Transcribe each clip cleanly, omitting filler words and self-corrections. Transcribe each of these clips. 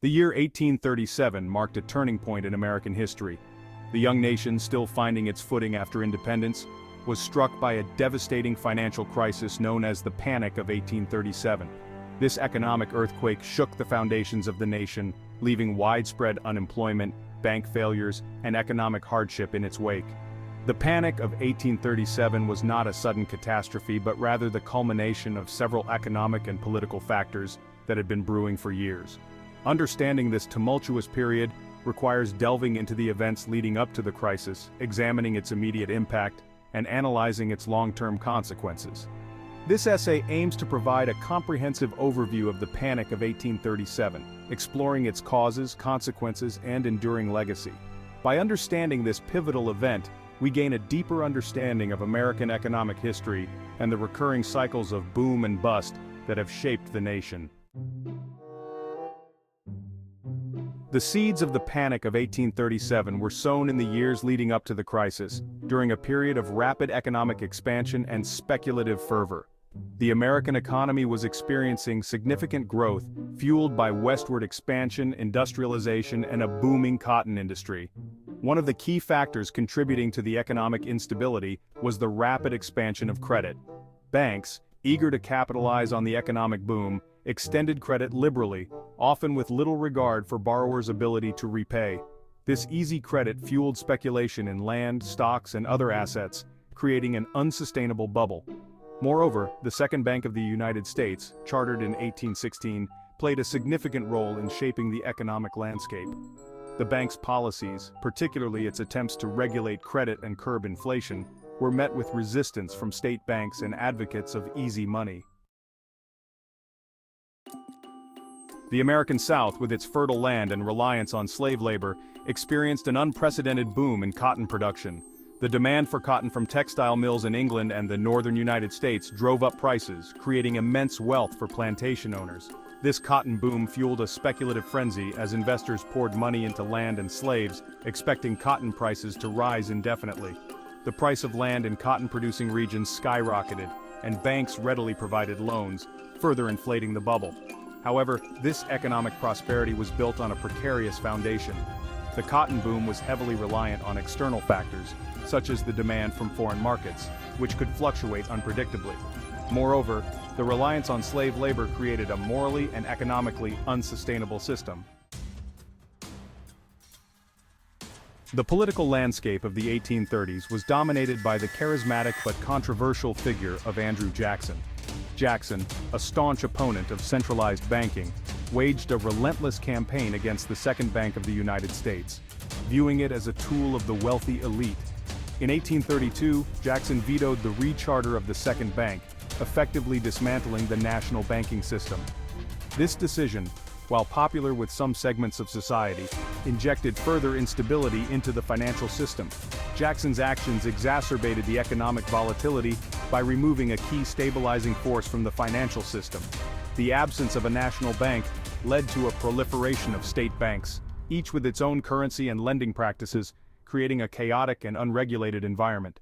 The year 1837 marked a turning point in American history. The young nation, still finding its footing after independence, was struck by a devastating financial crisis known as the Panic of 1837. This economic earthquake shook the foundations of the nation, leaving widespread unemployment, bank failures, and economic hardship in its wake. The Panic of 1837 was not a sudden catastrophe but rather the culmination of several economic and political factors that had been brewing for years. Understanding this tumultuous period requires delving into the events leading up to the crisis, examining its immediate impact, and analyzing its long-term consequences. This essay aims to provide a comprehensive overview of the Panic of 1837, exploring its causes, consequences, and enduring legacy. By understanding this pivotal event, we gain a deeper understanding of American economic history and the recurring cycles of boom and bust that have shaped the nation. The seeds of the Panic of 1837 were sown in the years leading up to the crisis, during a period of rapid economic expansion and speculative fervor. The American economy was experiencing significant growth, fueled by westward expansion, industrialization, and a booming cotton industry. One of the key factors contributing to the economic instability was the rapid expansion of credit. Banks, eager to capitalize on the economic boom, extended credit liberally, often with little regard for borrowers' ability to repay. This easy credit fueled speculation in land, stocks, and other assets, creating an unsustainable bubble. Moreover, the Second Bank of the United States, chartered in 1816, played a significant role in shaping the economic landscape. The bank's policies, particularly its attempts to regulate credit and curb inflation, were met with resistance from state banks and advocates of easy money. The American South, with its fertile land and reliance on slave labor, experienced an unprecedented boom in cotton production. The demand for cotton from textile mills in England and the northern United States drove up prices, creating immense wealth for plantation owners. This cotton boom fueled a speculative frenzy as investors poured money into land and slaves, expecting cotton prices to rise indefinitely. The price of land in cotton-producing regions skyrocketed, and banks readily provided loans, further inflating the bubble. However, this economic prosperity was built on a precarious foundation. The cotton boom was heavily reliant on external factors, such as the demand from foreign markets, which could fluctuate unpredictably. Moreover, the reliance on slave labor created a morally and economically unsustainable system. The political landscape of the 1830s was dominated by the charismatic but controversial figure of Andrew Jackson. Jackson, a staunch opponent of centralized banking, waged a relentless campaign against the Second Bank of the United States, viewing it as a tool of the wealthy elite. In 1832, Jackson vetoed the recharter of the Second Bank, effectively dismantling the national banking system. This decision, while popular with some segments of society, injected further instability into the financial system. Jackson's actions exacerbated the economic volatility by removing a key stabilizing force from the financial system. The absence of a national bank led to a proliferation of state banks, each with its own currency and lending practices, creating a chaotic and unregulated environment.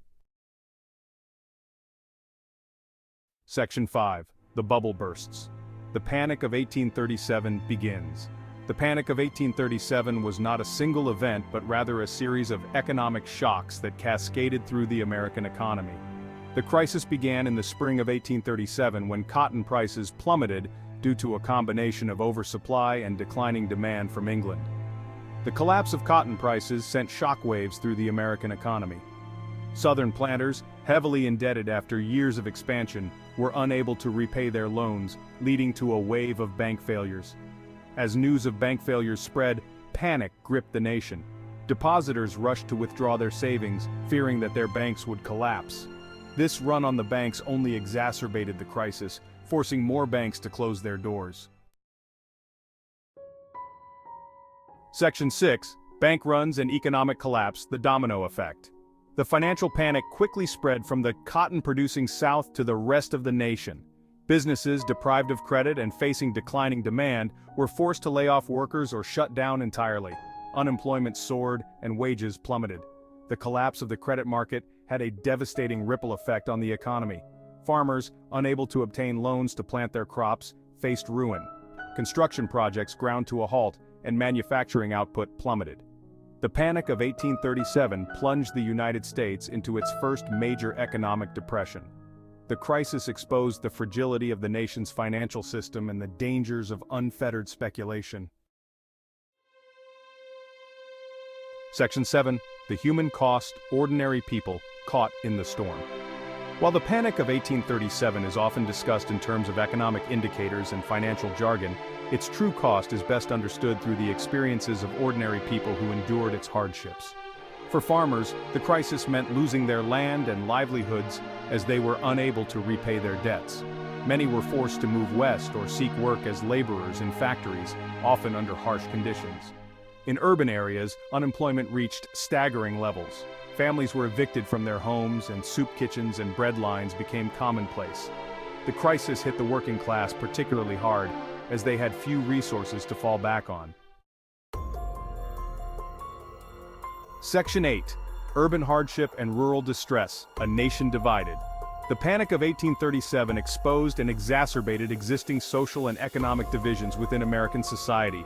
Section 5. The Bubble Bursts. The Panic of 1837 begins. The Panic of 1837 was not a single event but rather a series of economic shocks that cascaded through the American economy. The crisis began in the spring of 1837 when cotton prices plummeted due to a combination of oversupply and declining demand from England. The collapse of cotton prices sent shockwaves through the American economy. Southern planters, heavily indebted after years of expansion, were unable to repay their loans, leading to a wave of bank failures. As news of bank failures spread, panic gripped the nation. Depositors rushed to withdraw their savings, fearing that their banks would collapse. This run on the banks only exacerbated the crisis, forcing more banks to close their doors. Section 6. Bank runs and economic collapse, the domino effect. The financial panic quickly spread from the cotton-producing South to the rest of the nation. Businesses deprived of credit and facing declining demand were forced to lay off workers or shut down entirely. Unemployment soared and wages plummeted. The collapse of the credit market had a devastating ripple effect on the economy. Farmers, unable to obtain loans to plant their crops, faced ruin. Construction projects ground to a halt, and manufacturing output plummeted. The Panic of 1837 plunged the United States into its first major economic depression. The crisis exposed the fragility of the nation's financial system and the dangers of unfettered speculation. Section 7. The human cost, ordinary people, caught in the storm. While the Panic of 1837 is often discussed in terms of economic indicators and financial jargon, its true cost is best understood through the experiences of ordinary people who endured its hardships. For farmers, the crisis meant losing their land and livelihoods as they were unable to repay their debts. Many were forced to move west or seek work as laborers in factories, often under harsh conditions. In urban areas, unemployment reached staggering levels. Families were evicted from their homes, and soup kitchens and bread lines became commonplace. The crisis hit the working class particularly hard, as they had few resources to fall back on. Section 8. Urban hardship and rural distress, a nation divided. The Panic of 1837 exposed and exacerbated existing social and economic divisions within American society.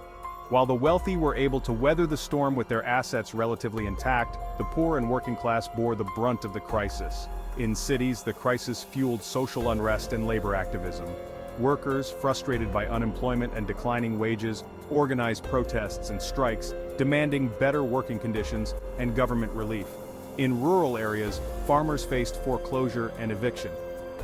While the wealthy were able to weather the storm with their assets relatively intact, the poor and working class bore the brunt of the crisis. In cities, the crisis fueled social unrest and labor activism. Workers, frustrated by unemployment and declining wages, organized protests and strikes, demanding better working conditions and government relief. In rural areas, farmers faced foreclosure and eviction.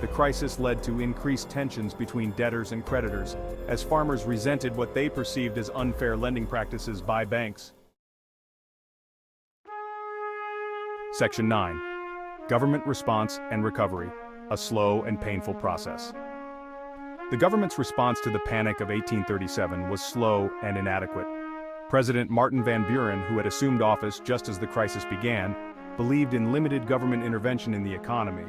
The crisis led to increased tensions between debtors and creditors, as farmers resented what they perceived as unfair lending practices by banks. Section 9. Government response and recovery, a slow and painful process. The government's response to the Panic of 1837 was slow and inadequate. President Martin Van Buren, who had assumed office just as the crisis began, believed in limited government intervention in the economy.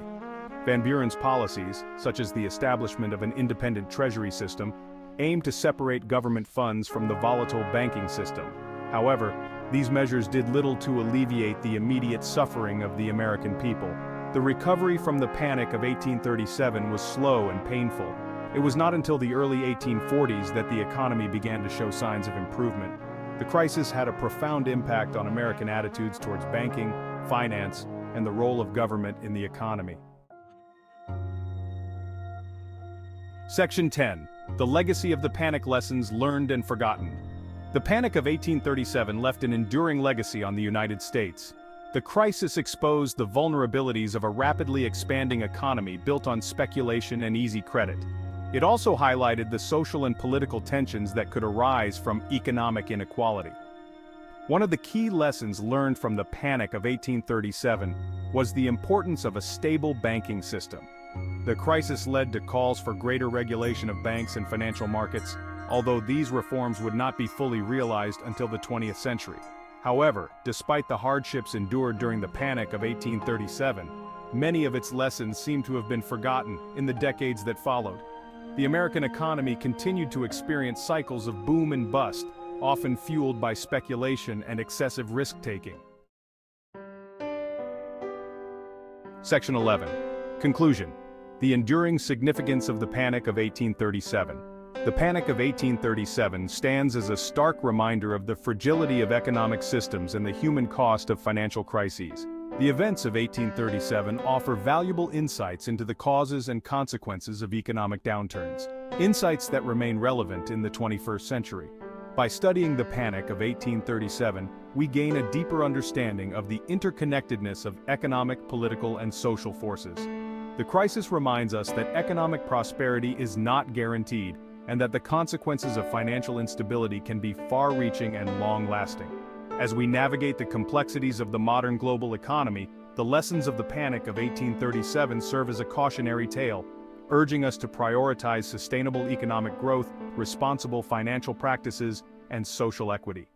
Van Buren's policies, such as the establishment of an independent treasury system, aimed to separate government funds from the volatile banking system. However, these measures did little to alleviate the immediate suffering of the American people. The recovery from the Panic of 1837 was slow and painful. It was not until the early 1840s that the economy began to show signs of improvement. The crisis had a profound impact on American attitudes towards banking, finance, and the role of government in the economy. Section 10. The legacy of the Panic, lessons learned and forgotten. The Panic of 1837 left an enduring legacy on the United States. The crisis exposed the vulnerabilities of a rapidly expanding economy built on speculation and easy credit. It also highlighted the social and political tensions that could arise from economic inequality. One of the key lessons learned from the Panic of 1837 was the importance of a stable banking system. The crisis led to calls for greater regulation of banks and financial markets, although these reforms would not be fully realized until the 20th century. However, despite the hardships endured during the Panic of 1837, many of its lessons seem to have been forgotten in the decades that followed. The American economy continued to experience cycles of boom and bust, often fueled by speculation and excessive risk-taking. Section 11. Conclusion. The enduring significance of the Panic of 1837. The Panic of 1837 stands as a stark reminder of the fragility of economic systems and the human cost of financial crises. The events of 1837 offer valuable insights into the causes and consequences of economic downturns, insights that remain relevant in the 21st century. By studying the Panic of 1837, we gain a deeper understanding of the interconnectedness of economic, political, and social forces. The crisis reminds us that economic prosperity is not guaranteed, and that the consequences of financial instability can be far-reaching and long-lasting. As we navigate the complexities of the modern global economy, the lessons of the Panic of 1837 serve as a cautionary tale, urging us to prioritize sustainable economic growth, responsible financial practices, and social equity.